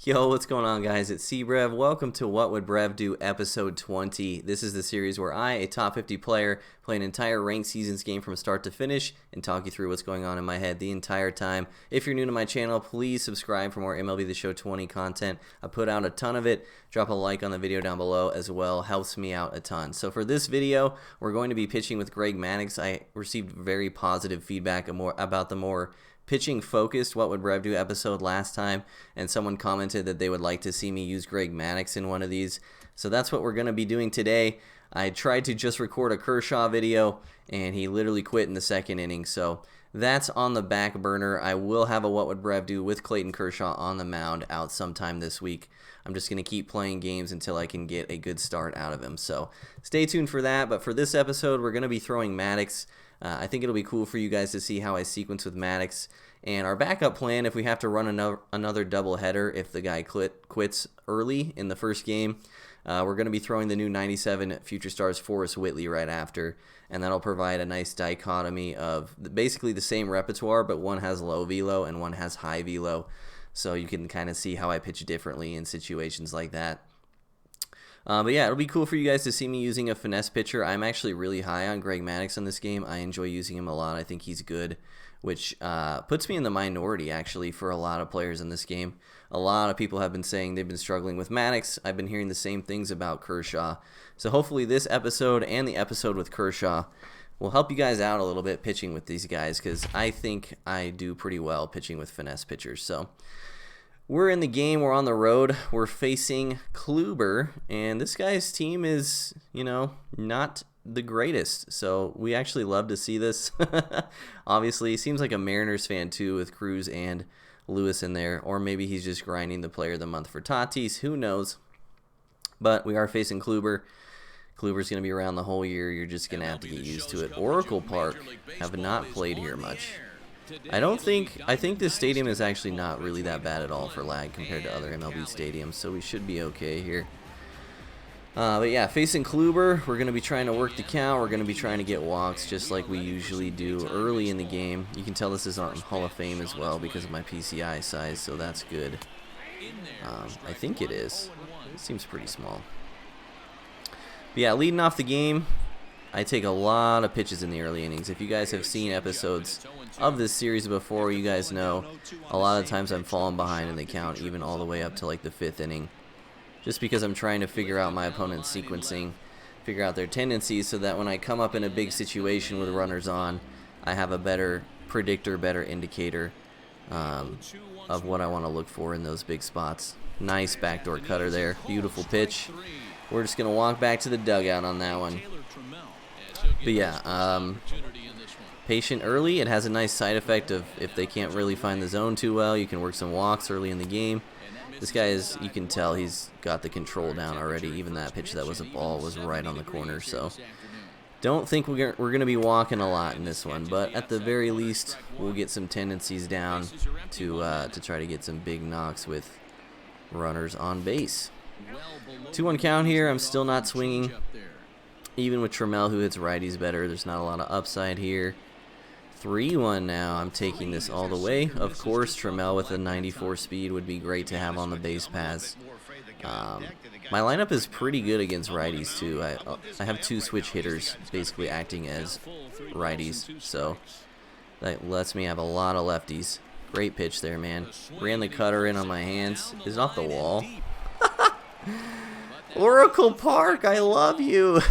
Yo, what's going on, guys? It's Brev. Welcome to What Would Brev Do episode 20. This is the series where I, a top 50 player, play an entire ranked seasons game from start to finish and talk you through what's going on in my head the entire time. If you're new to my channel, please subscribe for more MLB The Show 20 content. I put out a ton of it. Drop a like on the video down below as well. Helps me out a ton. So for this video, we're going to be pitching with Greg Maddux. I received very positive feedback about the more pitching focused What Would Brev Do episode last time, and someone commented that they would like to see me use Greg Maddux in one of these. So that's what we're going to be doing today. I tried to just record a Kershaw video and he literally quit in the second inning, so that's on the back burner. I will have a What Would Brev Do with Clayton Kershaw on the mound out sometime this week. I'm just going to keep playing games until I can get a good start out of him, so stay tuned for that. But for this episode, we're going to be throwing Maddux. I think it'll be cool for you guys to see how I sequence with Maddux. And our backup plan, if we have to run another doubleheader, if the guy quits early in the first game, we're going to be throwing the new 97 Future Stars Forrest Whitley right after. And that'll provide a nice dichotomy of basically the same repertoire, but one has low velo and one has high velo. So you can kind of see how I pitch differently in situations like that. But yeah, it'll be cool for you guys to see me using a finesse pitcher. I'm actually really high on Greg Maddux in this game. I enjoy using him a lot. I think he's good, which puts me in the minority, actually, for a lot of players in this game. A lot of people have been saying they've been struggling with Maddux. I've been hearing the same things about Kershaw. So hopefully this episode and the episode with Kershaw will help you guys out a little bit pitching with these guys, because I think I do pretty well pitching with finesse pitchers. So we're in the game, we're on the road, we're facing Kluber, and this guy's team is, not the greatest, so we actually love to see this. Obviously, he seems like a Mariners fan too, with Cruz and Lewis in there, or maybe he's just grinding the player of the month for Tatis, who knows. But we are facing Kluber. Kluber's going to be around the whole year, you're just going to have to get used to it. Oracle Park, have not played here much. I think this stadium is actually not really that bad at all for lag compared to other MLB stadiums, so we should be okay here. But yeah, facing Kluber, we're going to be trying to work the count. We're going to be trying to get walks just like we usually do early in the game. You can tell this is on Hall of Fame as well because of my PCI size, so that's good. I think it is. It seems pretty small. But yeah, leading off the game, I take a lot of pitches in the early innings. If you guys have seen episodes of this series before, you guys know a lot of times I'm falling behind in the count, even all the way up to like the 5th inning, just because I'm trying to figure out my opponent's sequencing, figure out their tendencies, so that when I come up in a big situation with runners on, I have a better predictor, better indicator of what I want to look for in those big spots. Nice backdoor cutter there. Beautiful pitch. We're just going to walk back to the dugout on that one. But yeah, patient early. It has a nice side effect of if they can't really find the zone too well, you can work some walks early in the game. This guy is, you can tell he's got the control down already. Even that pitch that was a ball was right on the corner. So don't think we're going to be walking a lot in this one, but at the very least, we'll get some tendencies down to try to get some big knocks with runners on base. 2-1 count here. I'm still not swinging. Even with Trammell, who hits righties better, there's not a lot of upside here. 3-1 now. I'm taking this all the way. Of course, Trammell with a 94 speed would be great to have on the base paths. My lineup is pretty good against righties, too. I have 2 switch hitters basically acting as righties, so that lets me have a lot of lefties. Great pitch there, man. Ran the cutter in on my hands. Is it off the wall? Oracle Park, I love you.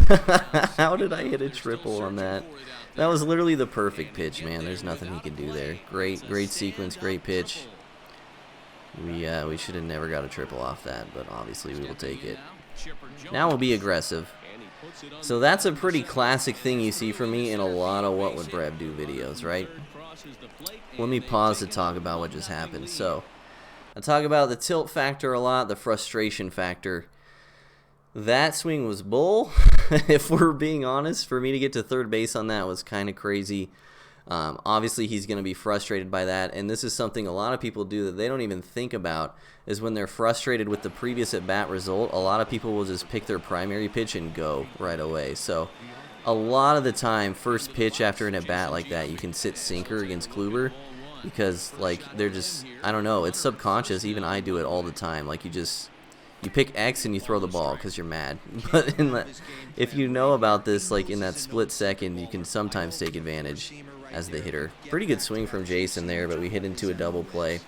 How did I hit a triple on that? That was literally the perfect pitch, man. There's nothing he can do there. Great sequence, great pitch. We should have never got a triple off that, but obviously we will take it. Now we'll be aggressive. So that's a pretty classic thing you see from me in a lot of What Would Brev Do videos, right? Let me pause to talk about what just happened. So I talk about the tilt factor a lot, the frustration factor. That swing was bull. If we're being honest, for me to get to third base on that was kind of crazy. Obviously, he's going to be frustrated by that, and this is something a lot of people do that they don't even think about, is when they're frustrated with the previous at-bat result, a lot of people will just pick their primary pitch and go right away. So a lot of the time, first pitch after an at-bat like that, you can sit sinker against Kluber. because like they're just, I don't know, it's subconscious. Even I do it all the time. Like you pick X and you throw the ball because you're mad. But if you know about this, like in that split second, you can sometimes take advantage as the hitter. Pretty good swing from Jason there, but we hit into a double play.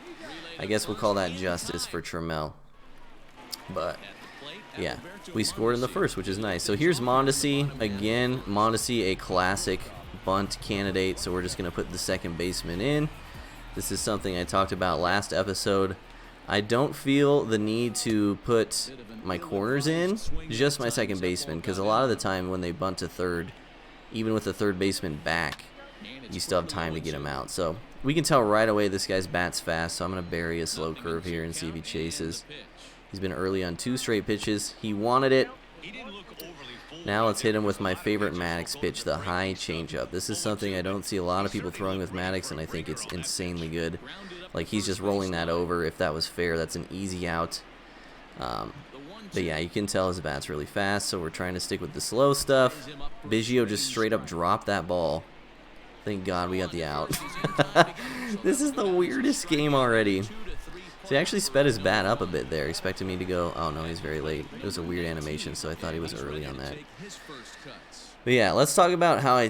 I guess we'll call that justice for Trammell. But yeah, we scored in the first, which is nice. So here's Mondesi. Again, Mondesi, a classic bunt candidate. So we're just going to put the second baseman in. This is something I talked about last episode. I don't feel the need to put my corners in, just my second baseman, because a lot of the time when they bunt to third, even with the third baseman back, you still have time to get him out. So we can tell right away this guy's bat's fast, so I'm going to bury a slow curve here and see if he chases. He's been early on 2 straight pitches. He wanted it. Now let's hit him with my favorite Maddux pitch, the high changeup. This is something I don't see a lot of people throwing with Maddux, and I think it's insanely good. Like, he's just rolling that over. If that was fair, that's an easy out. But yeah, you can tell his bat's really fast, so we're trying to stick with the slow stuff. Biggio just straight up dropped that ball. Thank God we got the out. This is the weirdest game already. So he actually sped his bat up a bit there, expecting me to go, oh no, he's very late. It was a weird animation, so I thought he was early on that. But yeah, let's talk about how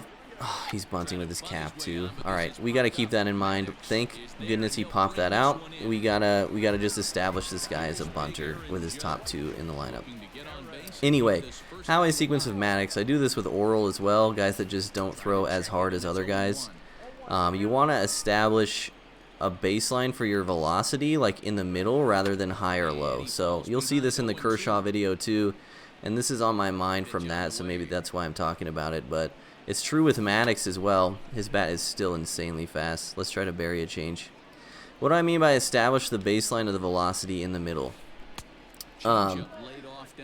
he's bunting with his cap too. Alright, we gotta keep that in mind. Thank goodness he popped that out. We gotta just establish this guy as a bunter with his top 2 in the lineup. Anyway, how I sequence with Maddux. I do this with Oral as well, guys that just don't throw as hard as other guys. You want to establish a baseline for your velocity, like in the middle rather than high or low. So you'll see this in the Kershaw video too, and this is on my mind from that, so maybe that's why I'm talking about it. But it's true with Maddux as well. His bat is still insanely fast. Let's try to bury a change. What do I mean by establish the baseline of the velocity in the middle?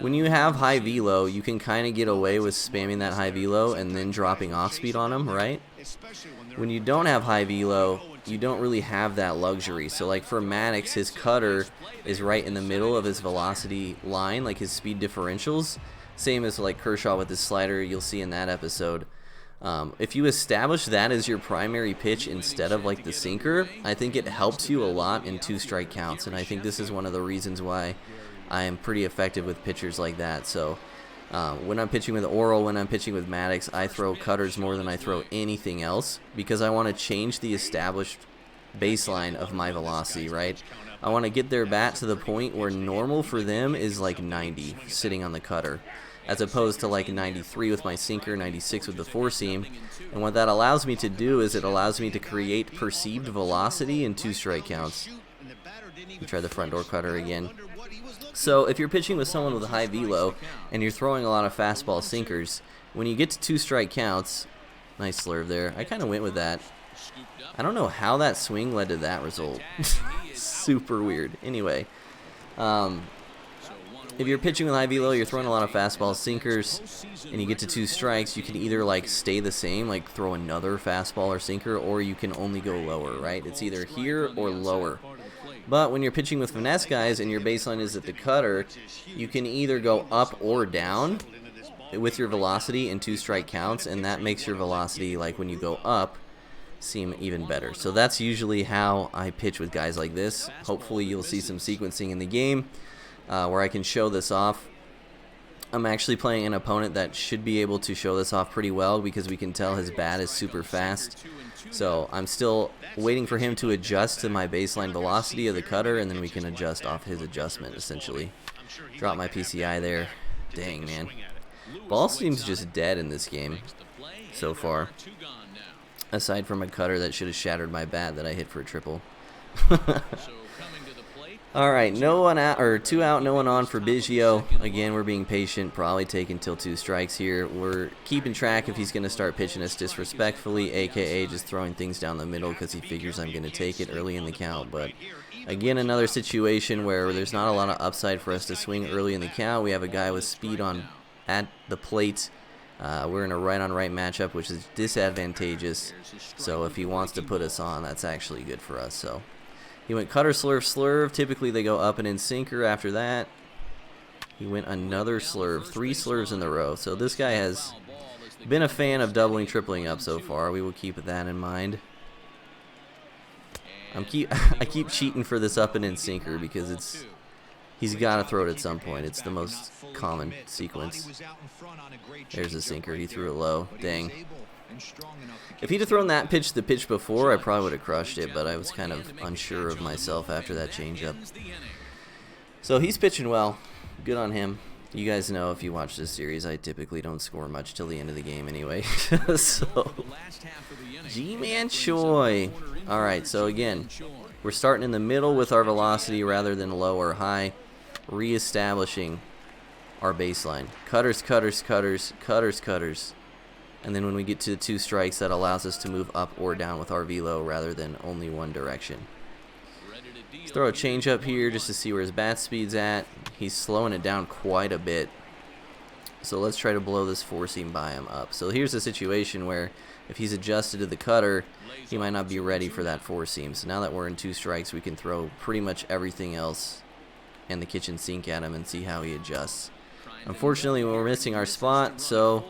When you have high velo, you can kind of get away with spamming that high velo and then dropping off speed on him, right? When you don't have high velo, you don't really have that luxury. So like for Maddux, his cutter is right in the middle of his velocity line, like his speed differentials. Same as like Kershaw with his slider, you'll see in that episode. If you establish that as your primary pitch instead of like the sinker, I think it helps you a lot in 2-strike counts, and I think this is one of the reasons why I am pretty effective with pitchers like that. So when I'm pitching with Oral, when I'm pitching with Maddux, I throw cutters more than I throw anything else because I want to change the established baseline of my velocity, right? I want to get their bat to the point where normal for them is like 90 sitting on the cutter, as opposed to like 93 with my sinker, 96 with the 4-seam. And what that allows me to do is it allows me to create perceived velocity in 2-strike counts. We try the front door cutter again. So if you're pitching with someone with a high velo and you're throwing a lot of fastball sinkers, when you get to 2-strike counts, nice slurve there. I kind of went with that. I don't know how that swing led to that result. Super weird. Anyway, if you're pitching with high velo, you're throwing a lot of fastball sinkers, and you get to 2 strikes, you can either like stay the same, like throw another fastball or sinker, or you can only go lower, right? It's either here or lower. But when you're pitching with finesse guys and your baseline is at the cutter, you can either go up or down with your velocity in 2-strike counts, and that makes your velocity, like when you go up, seem even better. So that's usually how I pitch with guys like this. Hopefully you'll see some sequencing in the game where I can show this off. I'm actually playing an opponent that should be able to show this off pretty well because we can tell his bat is super fast. So I'm still waiting for him to adjust to my baseline velocity of the cutter, and then we can adjust off his adjustment, essentially. Drop my PCI there. Dang, man. Ball seems just dead in this game so far. Aside from a cutter that should have shattered my bat that I hit for a triple. Alright, no one out, or 2 out, no one on for Biggio. Again, we're being patient, probably taking till 2 strikes here. We're keeping track if he's going to start pitching us disrespectfully, aka just throwing things down the middle because he figures I'm going to take it early in the count. But again, another situation where there's not a lot of upside for us to swing early in the count. We have a guy with speed on at the plate. We're in a right-on-right matchup, which is disadvantageous. So if he wants to put us on, that's actually good for us. So he went cutter, slurve, slurve. Typically they go up and in sinker after that. He went another slurve, 3 slurves in a row. So this guy has been a fan of doubling, tripling up so far. We will keep that in mind. I keep cheating for this up and in sinker because he's got to throw it at some point. It's the most common sequence. There's a sinker. He threw it low. Dang. If he'd have thrown that pitch the pitch before, I probably would have crushed it, but I was kind of unsure of myself after that changeup. So he's pitching well. Good on him. You guys know if you watch this series, I typically don't score much till the end of the game anyway. So, G-Man Choi. Alright, so again, we're starting in the middle with our velocity rather than low or high. Reestablishing our baseline. Cutters, cutters, cutters, cutters, cutters. And then when we get to the 2 strikes, that allows us to move up or down with our velo rather than only one direction. Let's throw a changeup here just to see where his bat speed's at. He's slowing it down quite a bit. So let's try to blow this 4-seam by him up. So here's a situation where if he's adjusted to the cutter, he might not be ready for that 4-seam. So now that we're in 2 strikes, we can throw pretty much everything else in the kitchen sink at him and see how he adjusts. Unfortunately, we're missing our spot, so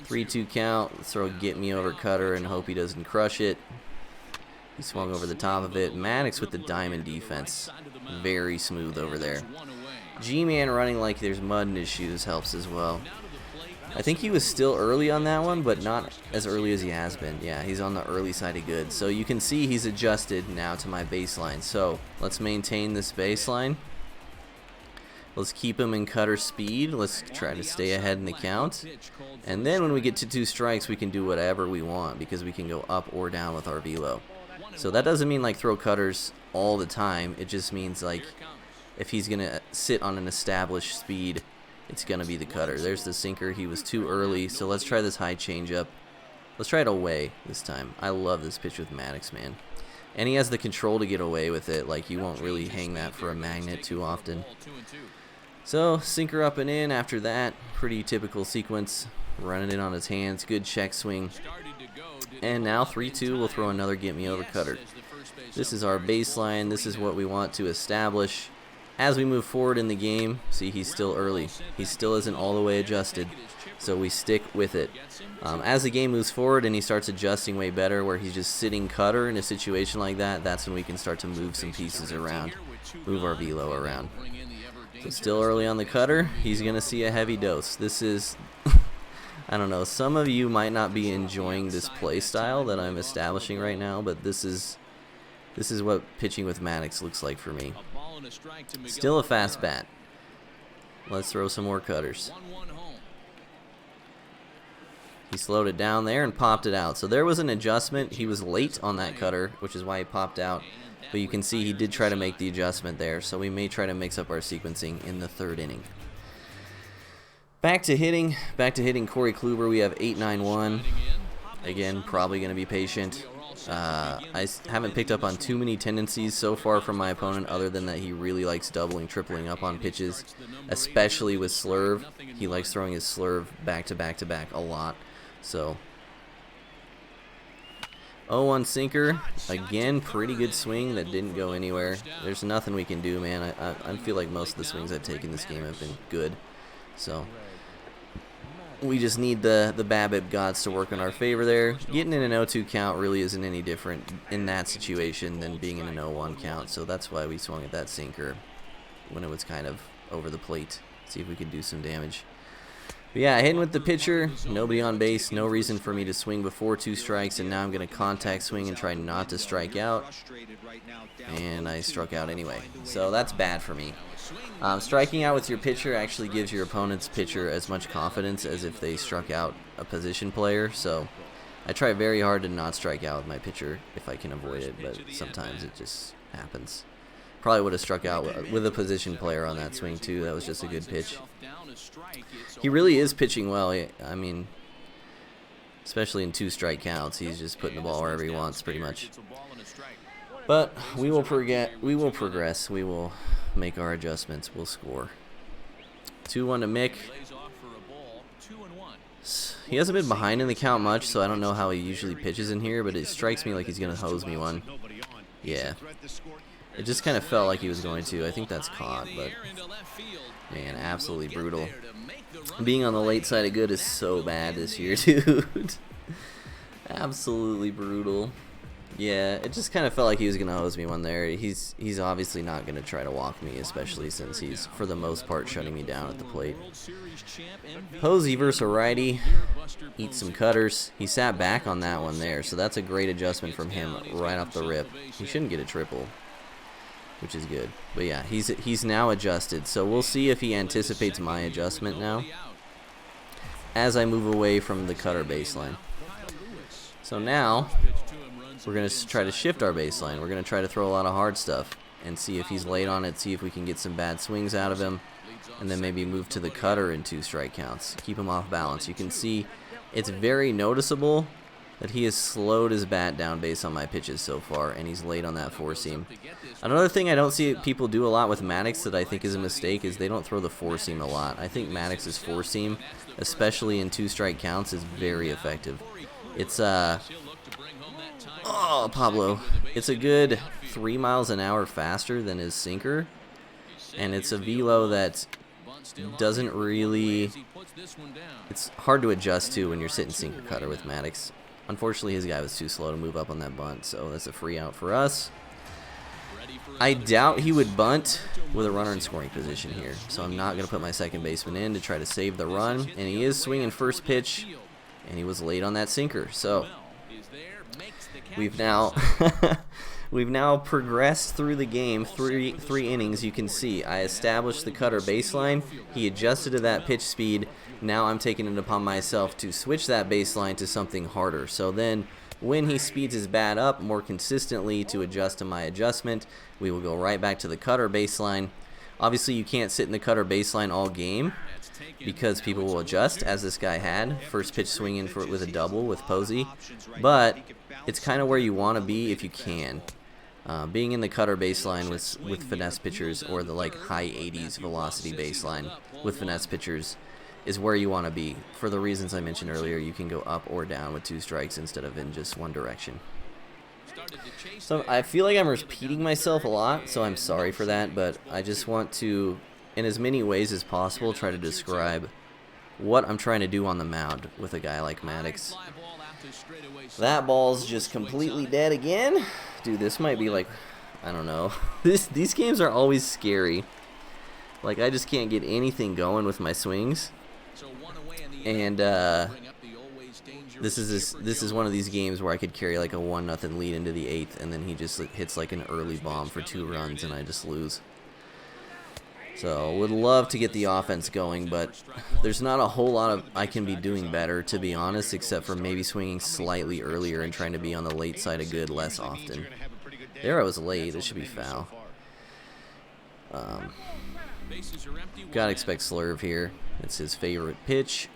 3-2 count. Let's throw a get me over cutter and hope he doesn't crush it. He swung over the top of it. Maddux with the diamond defense. Very smooth over there. G-Man running like there's mud in his shoes helps as well. I think he was still early on that one, but not as early as he has been. Yeah, he's on the early side of good. So you can see he's adjusted now to my baseline. So let's maintain this baseline. Let's keep him in cutter speed. Let's try to stay ahead in the count. And then when we get to 2 strikes, we can do whatever we want because we can go up or down with our velo. So that doesn't mean like throw cutters all the time. It just means like if he's going to sit on an established speed, it's going to be the cutter. There's the sinker. He was too early. So let's try this high changeup. Let's try it away this time. I love this pitch with Maddux, man. And he has the control to get away with it. Like you won't really hang that for a magnet too often. So sinker up and in after that. Pretty typical sequence. Running it on his hands. Good check swing. And now 3-2, we'll throw another get me over cutter. This is our baseline. This is what we want to establish. As we move forward in the game, see he's still early. He still isn't all the way adjusted, so we stick with it. As the game moves forward and he starts adjusting way better where he's just sitting cutter in a situation like that, that's when we can start to move some pieces around, move our velo around. So still early on the cutter, he's going to see a heavy dose. This is... I don't know, some of you might not be enjoying this play style that I'm establishing right now, but this is what pitching with Maddux looks like for me. Still a fast bat. Let's throw some more cutters. He slowed it down there and popped it out. So there was an adjustment. He was late on that cutter, which is why he popped out. But you can see he did try to make the adjustment there, so we may try to mix up our sequencing in the 3rd inning. Back to hitting Corey Kluber. We have 8-9-1. Again, probably going to be patient. I haven't picked up on too many tendencies so far from my opponent other than that he really likes doubling, tripling up on pitches, especially with slurve. He likes throwing his slurve back to back to back a lot. So 0-1 sinker. Again, pretty good swing that didn't go anywhere. There's nothing we can do, man. I feel like most of the swings I've taken this game have been good. So we just need the BABIP gods to work in our favor there. Getting in an 0-2 count really isn't any different in that situation than being in an 0-1 count. So that's why we swung at that sinker when it was kind of over the plate. See if we could do some damage. But yeah, hitting with the pitcher, nobody on base, no reason for me to swing before 2 strikes, and now I'm going to contact swing and try not to strike out. And I struck out anyway. So that's bad for me. Striking out with your pitcher actually gives your opponent's pitcher as much confidence as if they struck out a position player. So I try very hard to not strike out with my pitcher if I can avoid it, but sometimes it just happens. Probably would have struck out with a position player on that swing too. That was just a good pitch. He really is pitching well. I mean, especially in 2 strike counts, he's just putting the ball wherever he wants pretty much. But we will progress. We will make our adjustments. We'll score. 2-1 to Mick. He hasn't been behind in the count much, so I don't know how he usually pitches in here, but it strikes me like he's going to hose me one. Yeah. It just kind of felt like he was going to. I think that's caught, but man, absolutely brutal. Being on the late side of good is so bad this year, dude. Absolutely brutal. Yeah, it just kind of felt like he was going to hose me one there. He's obviously not going to try to walk me, especially since he's, for the most part, shutting me down at the plate. Posey versus a righty. Eat some cutters. He sat back on that one there, so that's a great adjustment from him right off the rip. He shouldn't get a triple, which is good. But yeah, he's now adjusted, so we'll see if he anticipates my adjustment now as I move away from the cutter baseline. So now we're going to try to shift our baseline. We're going to try to throw a lot of hard stuff and see if he's late on it, see if we can get some bad swings out of him, and then maybe move to the cutter in 2 strike counts. Keep him off balance. You can see it's very noticeable that he has slowed his bat down based on my pitches so far, and he's late on that 4-seam. Another thing I don't see people do a lot with Maddux that I think is a mistake is they don't throw the 4-seam a lot. I think Maddux's 4-seam, especially in 2 strike counts, is very effective. It's oh, Pablo. It's a good 3 miles an hour faster than his sinker, and it's a velo that doesn't really, it's hard to adjust to when you're sitting sinker cutter with Maddux. Unfortunately, his guy was too slow to move up on that bunt, so that's a free out for us. I doubt he would bunt with a runner in scoring position here, so I'm not going to put my second baseman in to try to save the run, and he is swinging first pitch, and he was late on that sinker, so we've now we've now progressed through the game, three innings. You can see I established the cutter baseline, he adjusted to that pitch speed. Now I'm taking it upon myself to switch that baseline to something harder, so then when he speeds his bat up more consistently to adjust to my adjustment, we will go right back to the cutter baseline. Obviously you can't sit in the cutter baseline all game because people will adjust, as this guy had. First pitch swinging with a double with Posey, but it's kind of where you want to be if you can. Being in the cutter baseline with finesse pitchers, or the like high 80s velocity baseline with finesse pitchers, is where you want to be. For the reasons I mentioned earlier, you can go up or down with 2 strikes instead of in just one direction. So I feel like I'm repeating myself a lot, so I'm sorry for that, but I just want to, in as many ways as possible, try to describe what I'm trying to do on the mound with a guy like Maddux. That ball's just completely dead again. Dude, this might be like, I don't know. These games are always scary. Like, I just can't get anything going with my swings. And this is one of these games where I could carry like a 1-0 lead into the 8th, and then he just hits like an early bomb for 2 runs, and I just lose. So would love to get the offense going, but there's not a whole lot of I can be doing better, to be honest, except for maybe swinging slightly earlier and trying to be on the late side of good less often. There I was late. It should be foul. Gotta expect slurve here. It's his favorite pitch.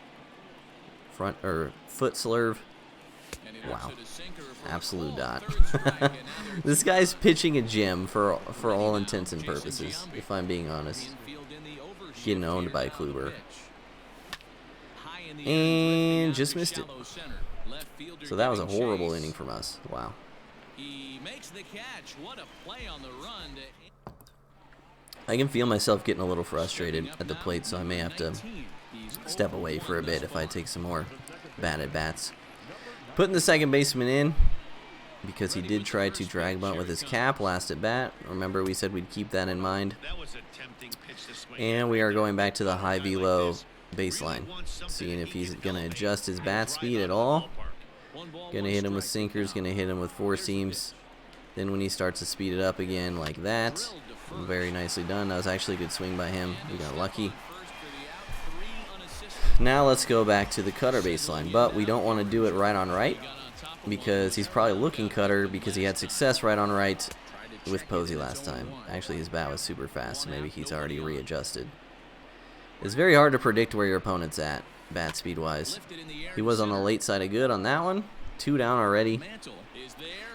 Front or foot slurve. Wow. Absolute dot. This guy's pitching a gem for all intents and purposes, if I'm being honest. Getting owned by Kluber. And just missed it. So that was a horrible inning from us. Wow. I can feel myself getting a little frustrated at the plate, so I may have to step away for a bit if I take some more bad at bats. Putting the second baseman in because he did try to drag bunt with his cap last at bat. Remember, we said we'd keep that in mind. And we are going back to the high velo baseline, seeing if he's going to adjust his bat speed at all. Going to hit him with sinkers, going to hit him with 4 seams. Then when he starts to speed it up again like that, very nicely done. That was actually a good swing by him. We got lucky. Now let's go back to the cutter baseline, but we don't want to do it right on right because he's probably looking cutter because he had success right on right with Posey last time. Actually, his bat was super fast, so maybe he's already readjusted. It's very hard to predict where your opponent's at, bat speed wise. He was on the late side of good on that one. 2 down already.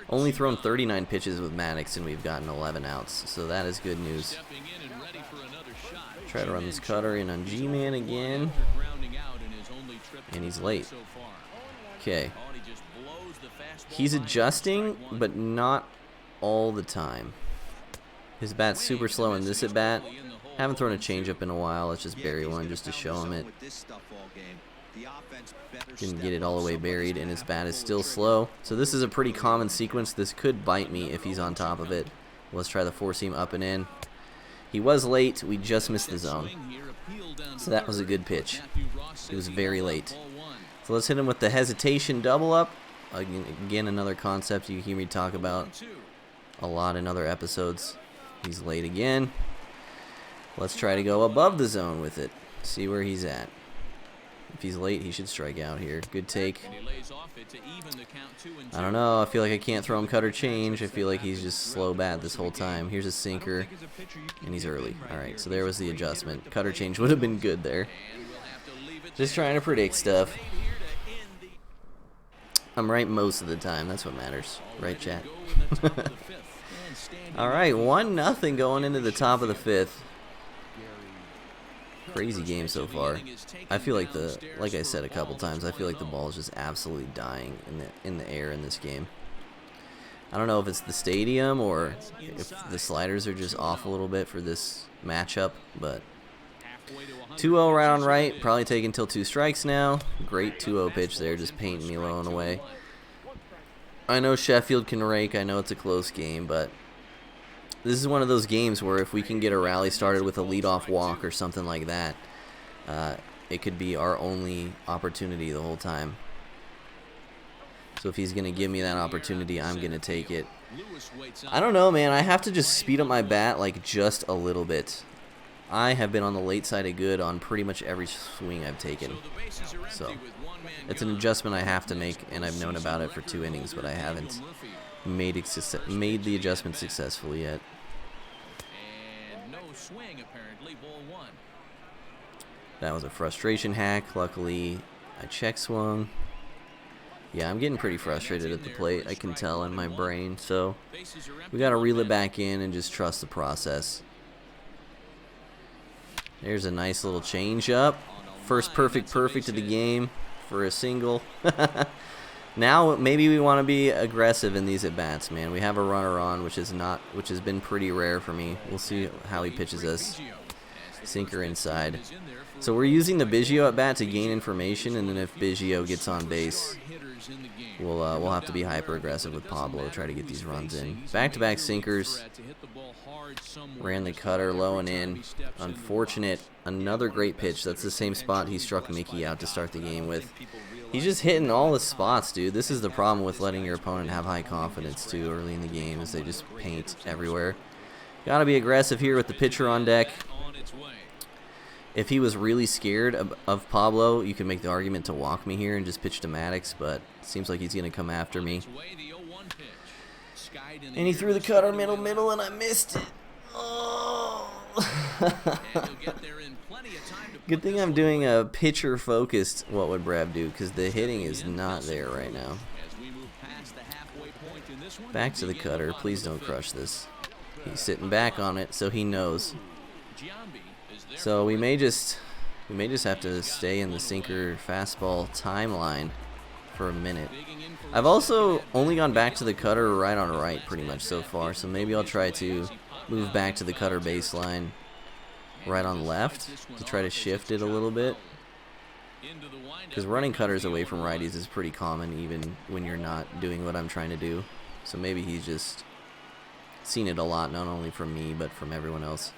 Only thrown 39 pitches with Maddux, and we've gotten 11 outs, so that is good news. Try to run this cutter in on G-Man again. And he's late. Okay. He's adjusting, but not all the time. His bat's super slow in this at bat. Haven't thrown a changeup in a while. Let's just bury one just to show him it. Didn't get it all the way buried, and his bat is still slow. So this is a pretty common sequence. This could bite me if he's on top of it. Let's try the four-seam up and in. He was late. We just missed the zone. So that was a good pitch. It was very late. So let's hit him with the hesitation double up. Again, another concept you hear me talk about a lot in other episodes. He's late again. Let's try to go above the zone with it. See where he's at. If he's late, he should strike out here. Good take. I don't know. I feel like I can't throw him cutter change. I feel like he's just slow bat this whole time. Here's a sinker, and he's early. All right, so there was the adjustment. Cutter change would have been good there. Just trying to predict stuff. I'm right most of the time. That's what matters. Right, chat? All right, 1-0 going into the top of the fifth. Crazy game so far. I feel like like I said a couple times, I feel like the ball is just absolutely dying in the air in this game. I don't know if it's the stadium or if the sliders are just off a little bit for this matchup, but 2-0 right on right, probably taking until 2 strikes now. Great 2-0 pitch there, just painting me low and away. I know Sheffield can rake, I know it's a close game, but this is one of those games where if we can get a rally started with a leadoff walk or something like that, it could be our only opportunity the whole time. So if he's going to give me that opportunity, I'm going to take it. I don't know, man. I have to just speed up my bat like just a little bit. I have been on the late side of good on pretty much every swing I've taken. So it's an adjustment I have to make, and I've known about it for 2 innings, but I haven't made the adjustment successfully yet. That was a frustration hack. Luckily, I check swung. Yeah, I'm getting pretty frustrated at the plate. I can tell in my brain. So we got to reel it back in and just trust the process. There's a nice little change up. First perfect of the game for a single. Now maybe we want to be aggressive in these at bats, man. We have a runner on, which has been pretty rare for me. We'll see how he pitches us. Sinker inside. So we're using the Biggio at bat to gain information, and then if Biggio gets on base, we'll have to be hyper aggressive with Pablo, try to get these runs in. Back-to-back sinkers. Ran the cutter low and in. Unfortunate. Another great pitch. That's the same spot he struck Mickey out to start the game with. He's just hitting all the spots, dude. This is the problem with letting your opponent have high confidence too early in the game, is they just paint everywhere. Gotta be aggressive here with the pitcher on deck. If he was really scared of Pablo, you could make the argument to walk me here and just pitch to Maddux, but it seems like he's gonna come after me. And he threw the cutter middle, and I missed it. Oh. Good thing I'm doing a pitcher-focused What Would Brev Do, because the hitting is not there right now. Back to the cutter. Please don't crush this. He's sitting back on it, so he knows. So we may just have to stay in the sinker fastball timeline for a minute. I've also only gone back to the cutter right on right pretty much so far, so maybe I'll try to move back to the cutter baseline right on left to try to shift it a little bit, because running cutters away from righties is pretty common even when you're not doing what I'm trying to do. So maybe he's just seen it a lot, not only from me but from everyone else.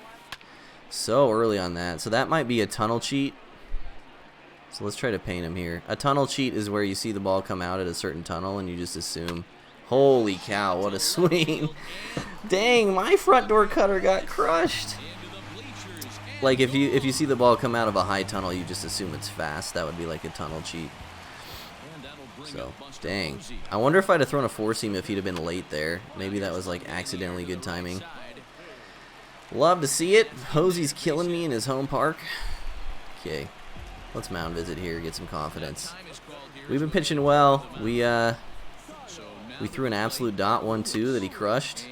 So early on that. So that might be a tunnel cheat. So let's try to paint him here. A tunnel cheat is where you see the ball come out at a certain tunnel and you just assume, holy cow, what a swing. Dang, my front door cutter got crushed. Like if you see the ball come out of a high tunnel, you just assume it's fast. That would be like a tunnel cheat. So, dang. I wonder if I'd have thrown a four-seam if he'd have been late there. Maybe that was like accidentally good timing. Love to see it. Hosey's killing me in his home park. Okay, let's mound visit here, get some confidence. We've been pitching well. We threw an absolute dot 1-2 that he crushed.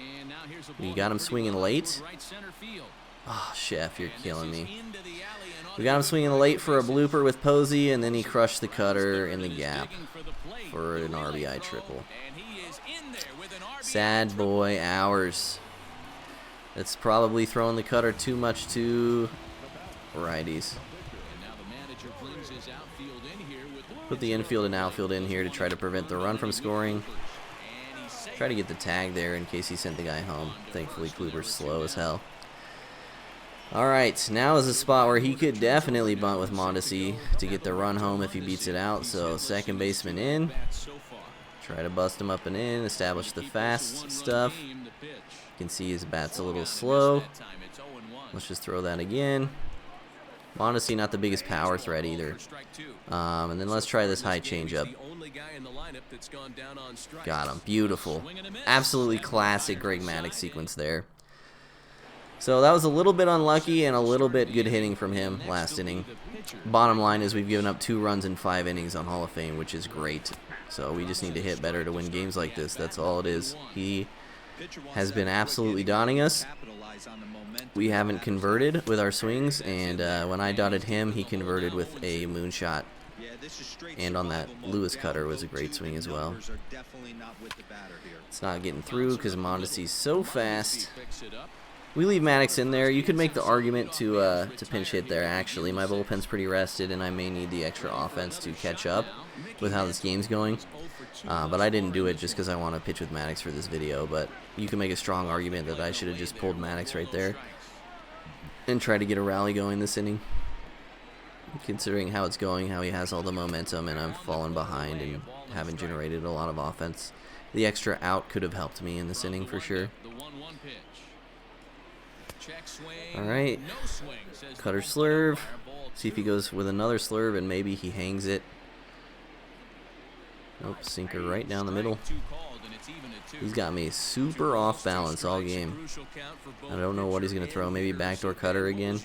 We got him swinging late. Oh, Chef, you're killing me. We got him swinging late for a blooper with Posey, and then he crushed the cutter in the gap for an RBI triple. Sad boy hours. It's probably throwing the cutter too much to righties. Put the infield and outfield in here to try to prevent the run from scoring. Try to get the tag there in case he sent the guy home. Thankfully, Kluber's slow as hell. Alright, now is a spot where he could definitely bunt with Mondesi to get the run home if he beats it out. So, second baseman in. Try to bust him up and in, establish the fast stuff. You can see his bat's a little slow. Let's just throw that again. Mondesi not the biggest power threat either. And then let's try this high changeup. Got him. Beautiful. Absolutely classic Greg Maddux sequence there. So that was a little bit unlucky and a little bit good hitting from him last inning. Bottom line is we've given up 2 runs in 5 innings on Hall of Fame, which is great. So we just need to hit better to win games like this. That's all it is. He has been absolutely donning us. We haven't converted with our swings, and when I dotted him, he converted with a moonshot. And on that Lewis cutter was a great swing as well. It's not getting through because Mondesi's so fast. We leave Maddux in there. You could make the argument to pinch hit there, actually. My bullpen's pretty rested, and I may need the extra offense to catch up with how this game's going. But I didn't do it just because I want to pitch with Maddux for this video. But you can make a strong argument that I should have just pulled Maddux right there and try to get a rally going this inning. Considering how it's going, how he has all the momentum, and I'm falling behind and haven't generated a lot of offense. The extra out could have helped me in this inning for sure. Alright, cutter slurve. See if he goes with another slurve and maybe he hangs it. Nope, sinker right down the middle. He's got me super off balance all game. I don't know what he's going to throw. Maybe backdoor cutter again.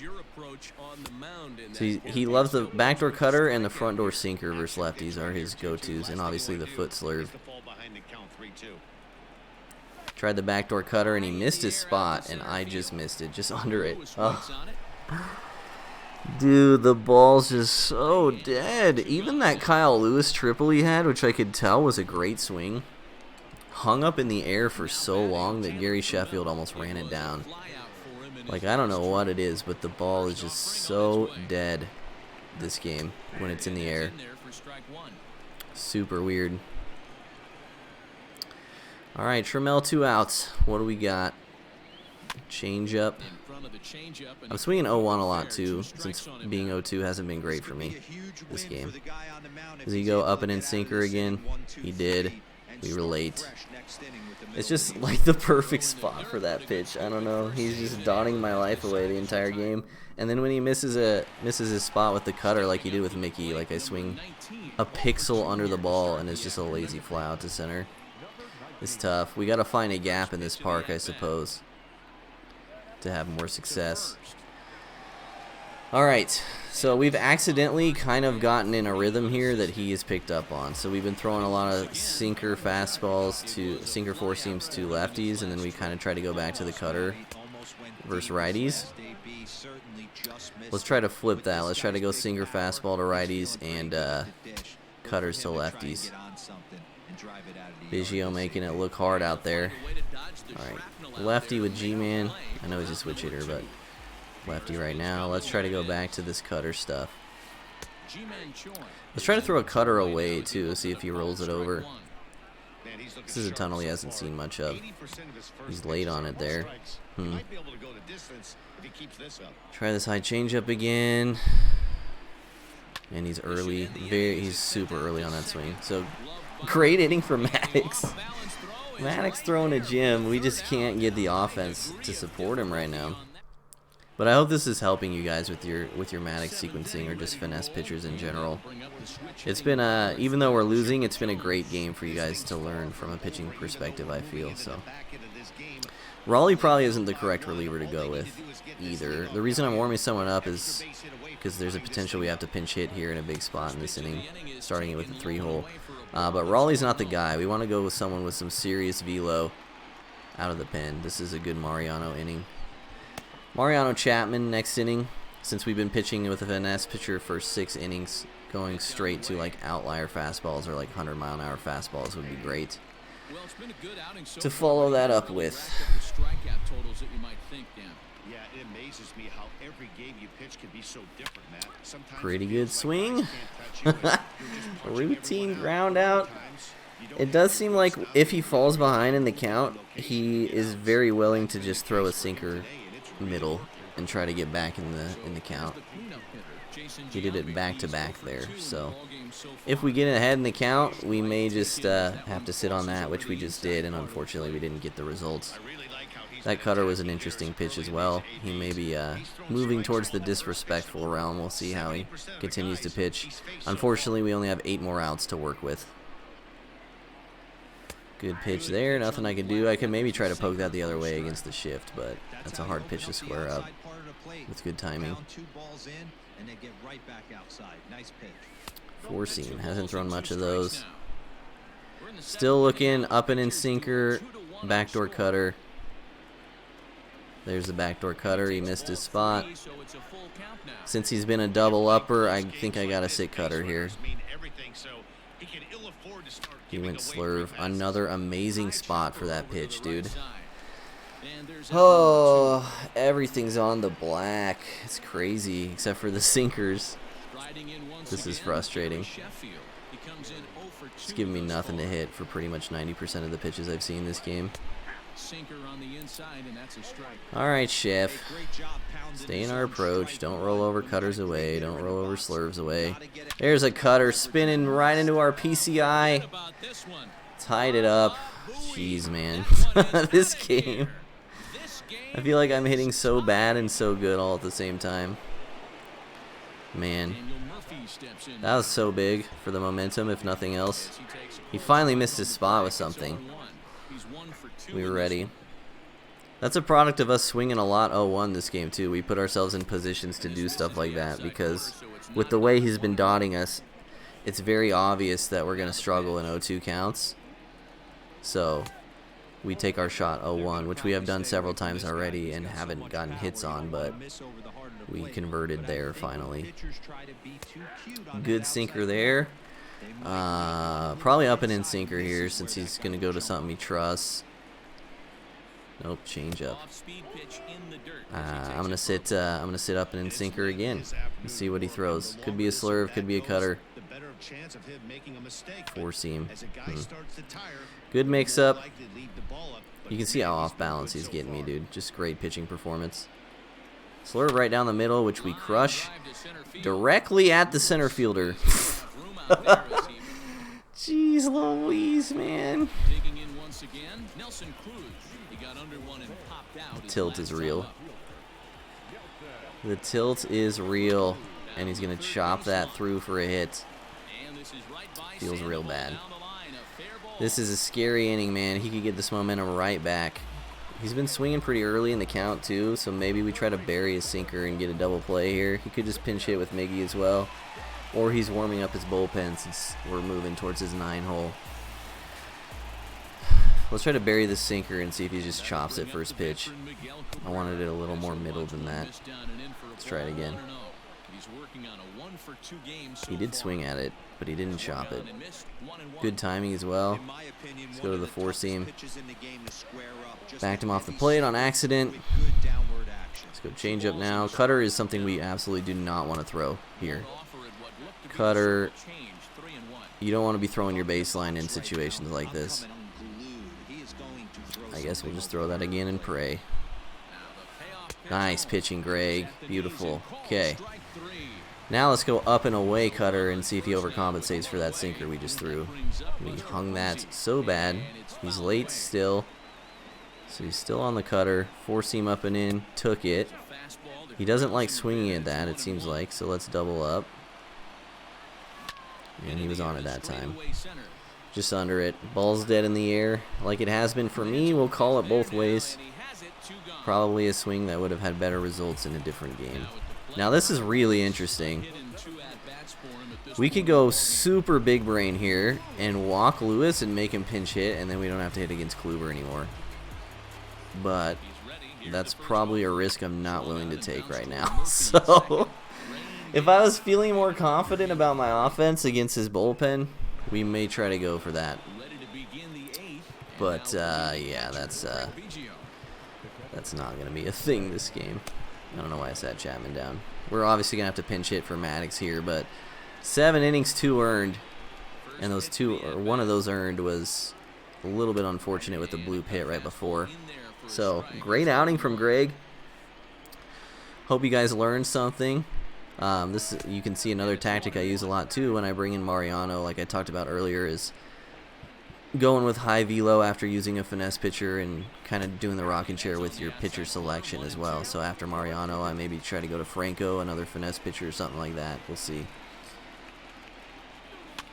So he loves the backdoor cutter and the front door sinker versus lefties are his go-tos, and obviously the foot slurve. Tried the backdoor cutter and he missed his spot, and I just missed it, just under it. Oh. Dude, the ball's just so dead. Even that Kyle Lewis triple he had, which I could tell was a great swing, hung up in the air for so long that Gary Sheffield almost ran it down. Like, I don't know what it is, but the ball is just so dead this game when it's in the air. Super weird. Alright, Trammell 2 outs. What do we got? Change up. I'm swinging 0-1 a lot too, since being 0-2 hasn't been great for me this game. Does he go up and in sinker again? He did. We relate. It's just like the perfect spot for that pitch. I don't know. He's just dawning my life away the entire game. And then when he misses his spot with the cutter like he did with Mickey, like I swing a pixel under the ball and it's just a lazy fly out to center. It's tough. We got to find a gap in this park, I suppose, to have more success. Alright, so we've accidentally kind of gotten in a rhythm here that he has picked up on. So we've been throwing a lot of sinker fastballs to sinker four seams to lefties, and then we kind of try to go back to the cutter versus righties. Let's try to flip that. Let's try to go sinker fastball to righties and cutters to lefties. Biggio making it look hard out there. Alright, lefty with G-Man. I know he's a switch hitter, but lefty right now. Let's try to go back to this cutter stuff. Let's try to throw a cutter away too, see if he rolls it over. This is a tunnel he hasn't seen much of. He's late on it there. Try this high changeup again. And he's early. He's super early on that swing. So great inning for Maddux. Maddux throwing a gym. We just can't get the offense to support him right now. But I hope this is helping you guys with your Maddux sequencing or just finesse pitchers in general. It's been even though we're losing, it's been a great game for you guys to learn from a pitching perspective, I feel. So Raleigh probably isn't the correct reliever to go with either. The reason I'm warming someone up is because there's a potential we have to pinch hit here in a big spot in this inning, starting it with a 3-hole. But Raleigh's not the guy. We want to go with someone with some serious velo out of the pen. This is a good Mariano inning. Mariano Chapman next inning, since we've been pitching with a finesse pitcher for 6 innings, going straight to like outlier fastballs or like 100-mile-an-hour fastballs would be great. to follow that up with. Yeah, it amazes me how every game you pitch can be so different, Matt. Sometimes Pretty good swing. a Routine ground out. It does seem like if he falls behind in the count, he is very willing to just throw a sinker middle and try to get back in the count. He did it back to back there, so if we get ahead in the count, we may just have to sit on that, which we just did, and unfortunately we didn't get the results. That cutter was an interesting pitch as well. He may be moving towards the disrespectful realm. We'll see how he continues to pitch. Unfortunately, we only have 8 more outs to work with. Good pitch there. Nothing I can do. I could maybe try to poke that the other way against the shift, but that's a hard pitch to square up with good timing. Four seam. Hasn't thrown much of those. Still looking up and in sinker. Backdoor cutter. There's the backdoor cutter. He missed his spot. Since he's been a double upper, I think I got a sit cutter here. He went slurve. Another amazing spot for that pitch, dude. Oh, everything's on the black. It's crazy, except for the sinkers. This is frustrating. It's giving me nothing to hit for pretty much 90% of the pitches I've seen this game. Alright, Chef. Stay in our approach. Don't roll over cutters away. Don't roll over slurves away. There's a cutter spinning right into our PCI. Tied it up. Jeez, man. This game. I feel like I'm hitting so bad and so good all at the same time. Man. That was so big for the momentum, if nothing else. He finally missed his spot with something. We were ready. That's a product of us swinging a lot 0-1 this game, too. We put ourselves in positions to do stuff like that because with the way he's been dotting us, it's very obvious that we're going to struggle in 0-2 counts. So we take our shot 0-1, which we have done several times already and haven't gotten hits on, but we converted there finally. Good sinker there. Probably up and in sinker here since he's going to go to something he trusts. Nope, change up. I'm gonna sit up and in sinker again and see what he throws. Could be a slurve, could be a cutter. Four seam. Good mix up. You can see how off balance he's getting me, dude. Just great pitching performance. Slurve right down the middle, which we crush directly at the center fielder. Jeez Louise, man. The tilt is real. The tilt is real. And he's going to chop that through for a hit. Feels real bad. This is a scary inning, man. He could get this momentum right back. He's been swinging pretty early in the count, too. So maybe we try to bury his sinker and get a double play here. He could just pinch hit with Miggy as well. Or he's warming up his bullpen since we're moving towards his 9-hole. Let's try to bury the sinker and see if he just chops it first pitch. I wanted it a little more middle than that. Let's try it again. He did swing at it, but he didn't chop it. Good timing as well. Let's go to the four seam. Backed him off the plate on accident. Let's go change up now. Cutter is something we absolutely do not want to throw here. Cutter, you don't want to be throwing your baseline in situations like this. I guess we'll just throw that again and pray. Nice pitching, Greg. Beautiful. Okay. Now let's go up and away cutter and see if he overcompensates for that sinker we just threw. We hung that so bad. He's late still. So he's still on the cutter. Four seam up and in. Took it. He doesn't like swinging at that, it seems like. So let's double up. And he was on it that time. Just under it. Ball's dead in the air. Like it has been for me. We'll call it both ways. Probably a swing that would have had better results in a different game. Now this is really interesting. We could go super big brain here and walk Lewis and make him pinch hit, and then we don't have to hit against Kluber anymore. But that's probably a risk I'm not willing to take right now. So if I was feeling more confident about my offense against his bullpen, we may try to go for that. But yeah, that's not gonna be a thing this game. I don't know why I sat Chapman down. We're obviously gonna have to pinch hit for Maddux here, but 7 innings, 2 earned, and those 2, or one of those earned, was a little bit unfortunate with the bloop hit right before. So great outing from Greg. Hope you guys learned something. You can see another tactic I use a lot too when I bring in Mariano, like I talked about earlier, is going with high velo after using a finesse pitcher and kind of doing the rocking chair with your pitcher selection as well. So after Mariano, I maybe try to go to Franco, another finesse pitcher or something like that. We'll see.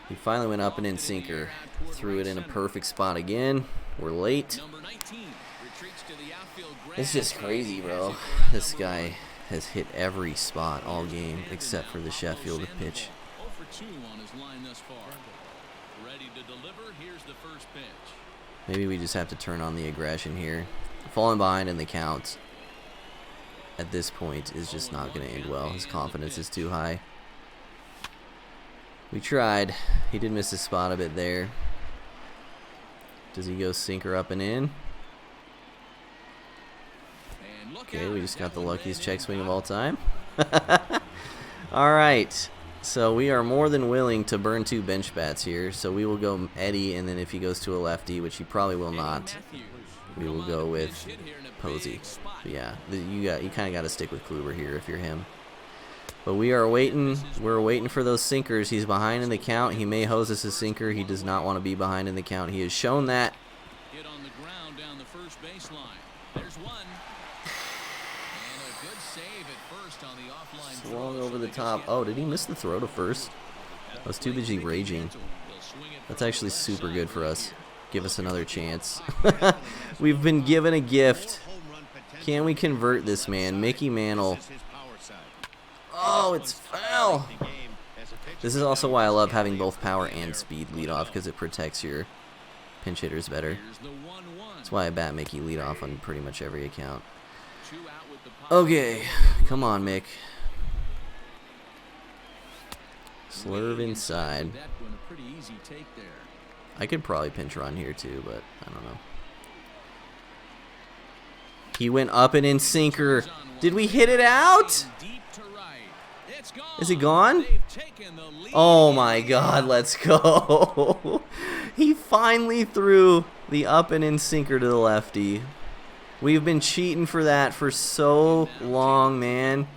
He finally went up and in sinker. Threw it in a perfect spot again. We're late. It's just crazy, bro. This guy has hit every spot all game except for the Sheffield pitch. Maybe we just have to turn on the aggression here. Falling behind in the count at this point is just not going to end well. His confidence is too high. We tried. He did miss his spot a bit there. Does he go sinker up and in? Okay, we just got the luckiest check swing of all time. Alright, so we are more than willing to burn 2 bench bats here. So we will go Eddie, and then if he goes to a lefty, which he probably will not, we will go with Posey. But yeah, you kind of got to stick with Kluber here if you're him. But we are waiting. We're waiting for those sinkers. He's behind in the count. He may hose us a sinker. He does not want to be behind in the count. He has shown that. Hit on the ground down the first baseline. There's one. And a good save at first on the offline. Swung over the top. Oh, did he miss the throw to first? I was too busy raging. That's actually super good for us. Give us another chance. We've been given a gift. Can we convert this, man? Mickey Mantle. Oh, it's foul. This is also why I love having both power and speed lead off, because it protects your pinch hitters better. That's why I bat Mickey lead off on pretty much every account. Okay, come on, Mick. Slurve inside. I could probably pinch run here too, but I don't know. He went up and in sinker. Did we hit it out? Is it gone? Oh my God, let's go. He finally threw the up and in sinker to the lefty. We've been cheating for that for so long, man.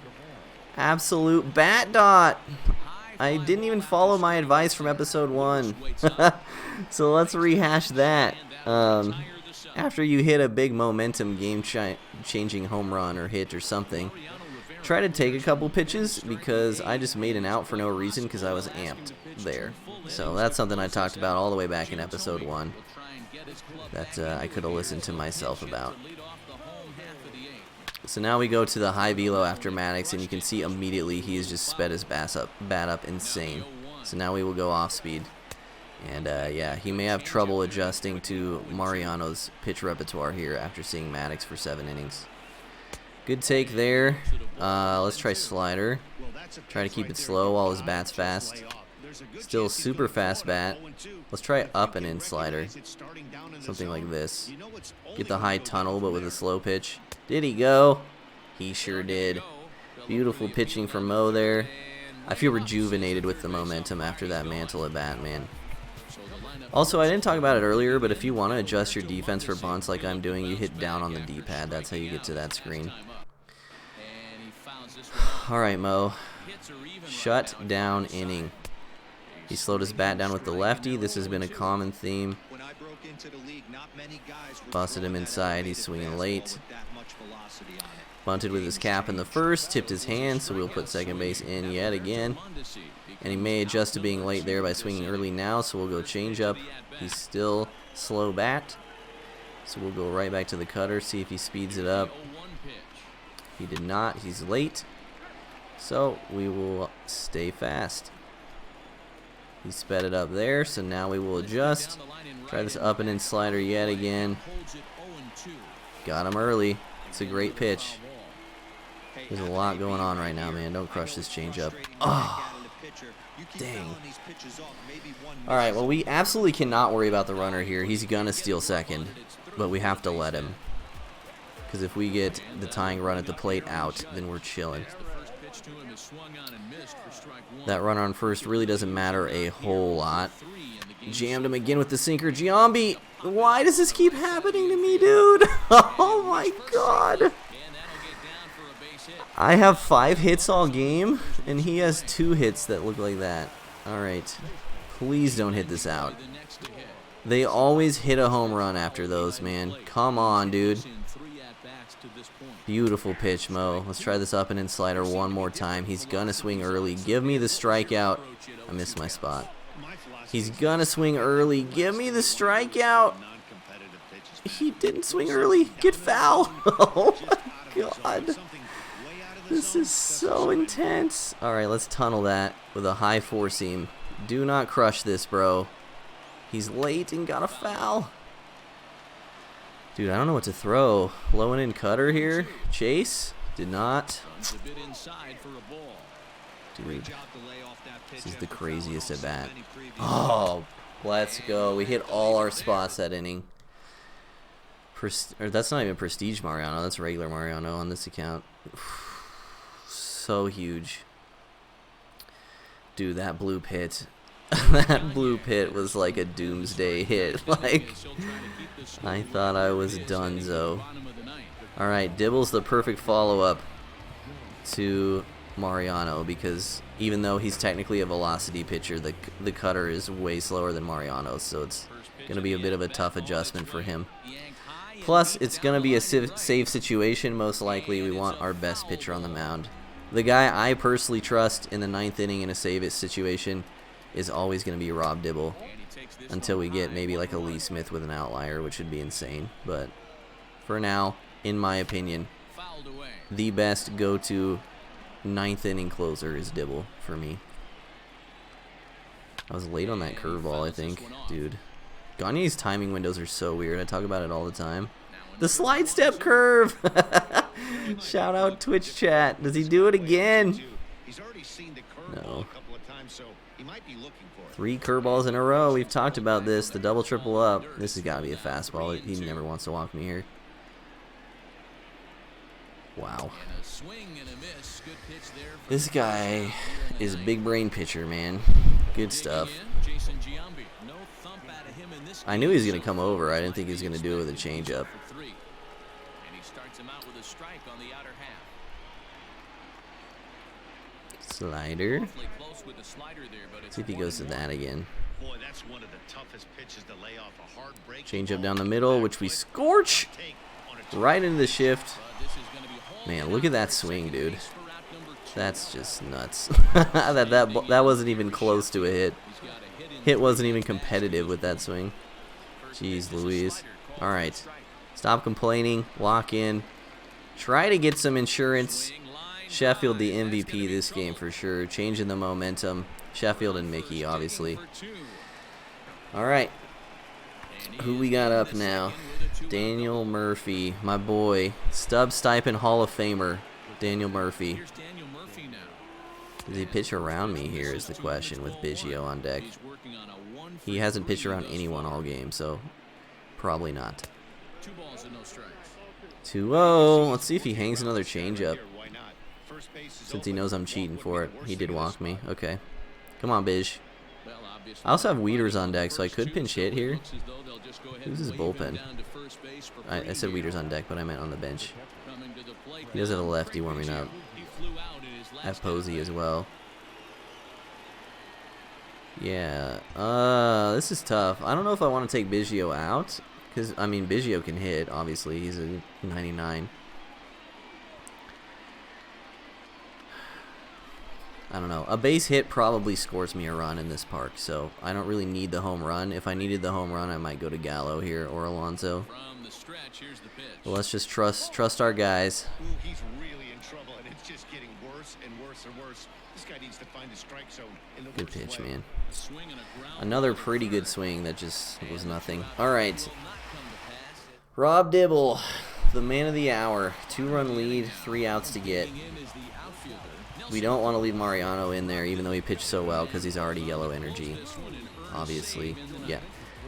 Absolute bat dot. I didn't even follow my advice from episode 1. So let's rehash that. After you hit a big momentum game-changing home run or hit or something, try to take a couple pitches, because I just made an out for no reason because I was amped there. So that's something I talked about all the way back in episode 1 that I could have listened to myself about. So now we go to the high velo after Maddux, and you can see immediately he has just sped his bat up insane. So now we will go off speed. And yeah, he may have trouble adjusting to Mariano's pitch repertoire here after seeing Maddux for 7 innings. Good take there. Let's try slider. Try to keep it slow while his bat's fast. Still super fast bat. Let's try up and in slider. Something like this. Get the high tunnel but with a slow pitch. Did he go? He sure did. Beautiful pitching from Mo there. I feel rejuvenated with the momentum after that mantle at bat, man. Also, I didn't talk about it earlier, but if you want to adjust your defense for bunts like I'm doing, you hit down on the D-pad. That's how you get to that screen. Alright, Mo. Shut down inning. He slowed his bat down with the lefty. This has been a common theme. Busted him inside. He's swinging late. Bunted with his cap in the first. Tipped his hand, so we'll put second base in yet again. And he may adjust to being late there by swinging early now, so we'll go change up. He's still slow bat. So we'll go right back to the cutter, see if he speeds it up. He did not. He's late. So we will stay fast. He sped it up there, so now we will adjust. Try this up and in slider yet again. Got him early. It's a great pitch. There's a lot going on right now, man. Don't crush this changeup. Oh, Dang. All right, well, we absolutely cannot worry about the runner here. He's going to steal second, but we have to let him. Because if we get the tying run at the plate out, then we're chilling. That runner on first really doesn't matter a whole lot. Jammed him again with the sinker. Giambi, why does this keep happening to me, dude? Oh my god. I have 5 hits all game, and he has 2 hits that look like that. Alright. Please don't hit this out. They always hit a home run after those, man. Come on, dude. Beautiful pitch, Mo. Let's try this up and in slider one more time. He's gonna swing early. Give me the strikeout. I missed my spot. He's gonna swing early. Give me the strikeout. He didn't swing early. Get foul. Oh my god. This is so intense. Alright, let's tunnel that with a high 4-seam. Do not crush this, bro. He's late and got a foul. Dude, I don't know what to throw. Low and in cutter here. Chase. Did not. Dude, this is the craziest at bat. Oh, let's go. We hit all our spots that inning. Or that's not even Prestige Mariano. That's regular Mariano on this account. So huge. Dude, that blue pit. That blue pit was like a doomsday hit. Like, I thought I was donezo. Alright, Dibble's the perfect follow-up to Mariano, because even though he's technically a velocity pitcher, the cutter is way slower than Mariano, so it's going to be a bit of a tough adjustment for him. Plus, it's going to be a save situation. Most likely, we want our best pitcher on the mound. The guy I personally trust in the 9th inning in a save-it situation is always going to be Rob Dibble, until we get maybe like a Lee Smith with an outlier, which would be insane. But for now, in my opinion, the best go-to 9th inning closer is Dibble for me. I was late on that curveball, I think. Dude, Gagne's timing windows are so weird. I talk about it all the time. The slide step curve! Shout out Twitch chat. Does he do it again? No. 3 curveballs in a row. We've talked about this. The double triple up. This has got to be a fastball. He never wants to walk me here. Wow. This guy is a big brain pitcher, man. Good stuff. I knew he was going to come over. I didn't think he was going to do it with a changeup. Slider. See if he goes to that again. Change up down the middle, which we scorch right into the shift. Man, look at that swing, dude. That's just nuts. that wasn't even close to a hit. Hit wasn't even competitive with that swing. Jeez Louise. All right, stop complaining. Lock in. Try to get some insurance. Sheffield the MVP this game for sure. Changing the momentum. Sheffield and Mickey, obviously. Alright. Who we got up now? Daniel Murphy, my boy. Stub Stipend Hall of Famer. Daniel Murphy. Does he pitch around me here is the question with Biggio on deck. He hasn't pitched around anyone all game, so probably not. 2-0. Let's see if he hangs another changeup. Since he knows I'm cheating for it. He did walk me. Okay. Come on, Bish. I also have Weeders on deck, so I could pinch hit here. Who's his bullpen? I said Weeders on deck, but I meant on the bench. He does have a lefty warming up. I have Posey as well. Yeah. This is tough. I don't know if I want to take Biggio out. Because, I mean, Biggio can hit, obviously. He's a 99. I don't know. A base hit probably scores me a run in this park, so I don't really need the home run. If I needed the home run, I might go to Gallo here or Alonso. But let's just trust our guys. He's really in trouble, and it's just getting worse and worse and worse. This guy needs to find a strike zone in the good pitch, man. Another pretty good swing that just was nothing. All right. Rob Dibble, the man of the hour. 2-run lead, 3 outs to get. We don't want to leave Mariano in there, even though he pitched so well, because he's already yellow energy. Obviously. Yeah.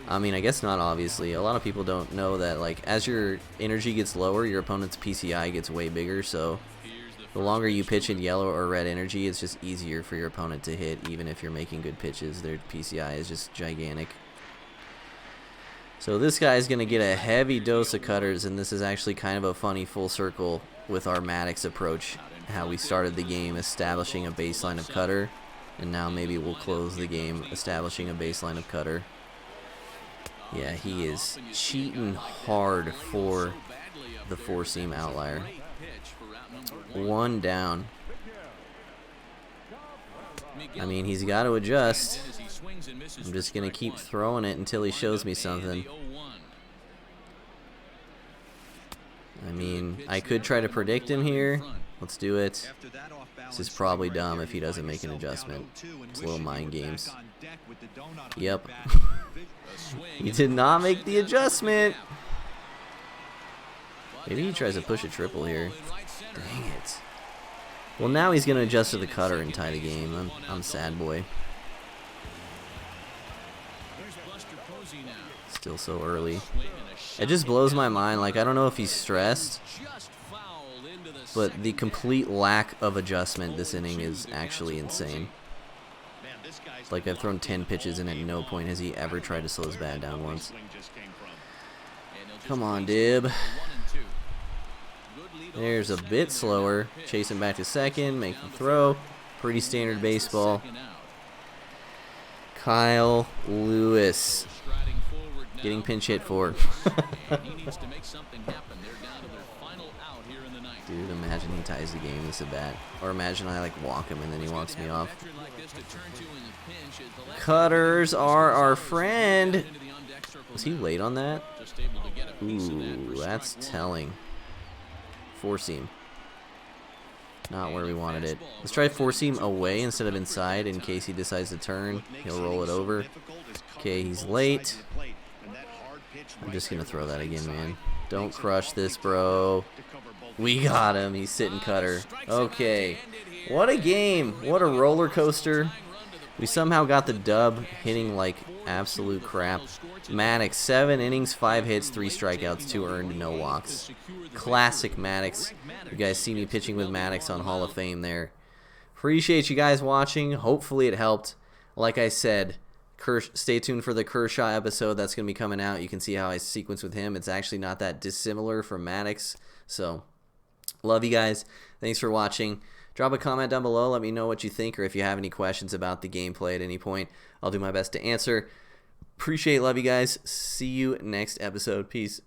I mean, I guess not obviously. A lot of people don't know that, like, as your energy gets lower, your opponent's PCI gets way bigger, so the longer you pitch in yellow or red energy, it's just easier for your opponent to hit, even if you're making good pitches. Their PCI is just gigantic. So this guy's going to get a heavy dose of cutters, and this is actually kind of a funny full circle with our Maddux approach, how we started the game establishing a baseline of cutter, and now maybe we'll close the game establishing a baseline of cutter. Yeah, he is cheating hard for the four-seam outlier. One down. I mean, he's got to adjust. I'm just going to keep throwing it until he shows me something. I mean, I could try to predict him here. Let's do it. This is probably dumb if he doesn't make an adjustment. It's little mind games. Yep. He did not make the adjustment. Maybe he tries to push a triple here. Dang it. Well, now he's going to adjust to the cutter and tie the game. I'm sad boy. Still so early. It just blows my mind. Like, I don't know if he's stressed, but the complete lack of adjustment this inning is actually insane. Like, I've thrown 10 pitches and at no point has he ever tried to slow his bat down once. Come on, Dib. There's a bit slower. Chasing back to second, make the throw. Pretty standard baseball. Kyle Lewis getting pinch hit for. Dude, imagine he ties the game with a bat. Or imagine I like walk him and then he walks me off. Cutters are our friend. Was he late on that? Ooh, that's telling. Four seam. Not where we wanted it. Let's try four seam away instead of inside in case he decides to turn. He'll roll it over. Okay, he's late. I'm just going to throw that again, man. Don't crush this, bro. We got him. He's sitting cutter. Okay. What a game. What a roller coaster. We somehow got the dub, hitting like absolute crap. Maddux, 7 innings, 5 hits, 3 strikeouts, 2 earned, no walks. Classic Maddux. You guys see me pitching with Maddux on Hall of Fame there. Appreciate you guys watching. Hopefully it helped. Like I said, stay tuned for the Kershaw episode that's going to be coming out. You can see how I sequence with him. It's actually not that dissimilar from Maddux. So, love you guys. Thanks for watching. Drop a comment down below. Let me know what you think, or if you have any questions about the gameplay at any point. I'll do my best to answer. Appreciate it. Love you guys. See you next episode. Peace.